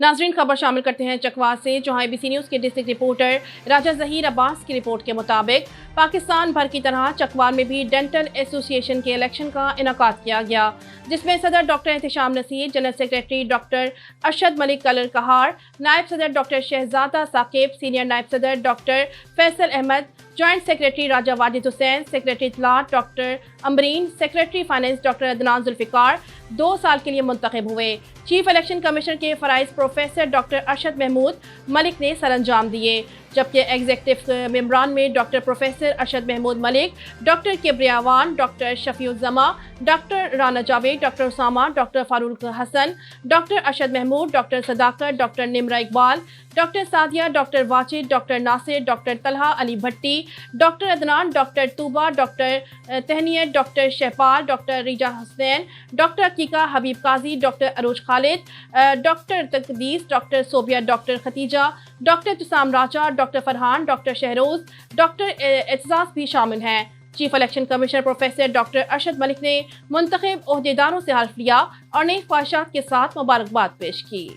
नाज़रीन, खबर शामिल करते हैं चकवा से, जहां ABC न्यूज़ के डिस्ट्रिक्ट रिपोर्टर राजा ज़हीर अब्बास की रिपोर्ट के मुताबिक पाकिस्तान भर की तरह चकवाल में भी डेंटल एसोसिएशन के इलेक्शन का इनेकाद किया गया, जिसमें सदर doctor Ehtesham Naseer, general secretary doctor Arshad Malik Kallar Kahar, नायब सदर डॉक्टर शहजादा साकिब, सीनियर नायब सदर doctor Faisal Ahmad, joint secretary Raja Wajid Hussain, secretary इत्तलात doctor Amreen, secretary finance doctor Adnan Zulfiqar 2 साल के लिए मुंतखब हुए। चीफ इलेक्शन कमिश्नर के फ़राइज़ प्रोफेसर डॉक्टर अरशद महमूद मलिक ने सरअंजाम दिए, जबकि एग्जीक्यूटिव मेंबरान में doctor professor Arshad Mahmood Malik, doctor Kibriyawan, doctor Shafiuzzama, doctor Rana Javed, doctor Usama, doctor Farooq Hassan, doctor Arshad Mahmood, doctor Sadaqat, doctor Nimra Iqbal, doctor Sadia, doctor Wajid, doctor Nasir, doctor Talha Ali Bhatti, doctor Adnan, doctor Tooba, doctor Tahniyat, doctor Shahpal, doctor Riza Hussain, doctor Aqeeqa Habib Qazi, doctor Arooj Khalid, doctor Taqdees, doctor Sobia, doctor Khadija, doctor Tusam Raja, doctor Farhan, doctor Shahroz, doctor Aitzaz भी शामिल हैं। Chief election commissioner professor doctor Arshad Malik ने मुंतखब ओहदेदारों से हल्फ लिया और नई ख्वाहिशात के साथ मुबारकबाद पेश की।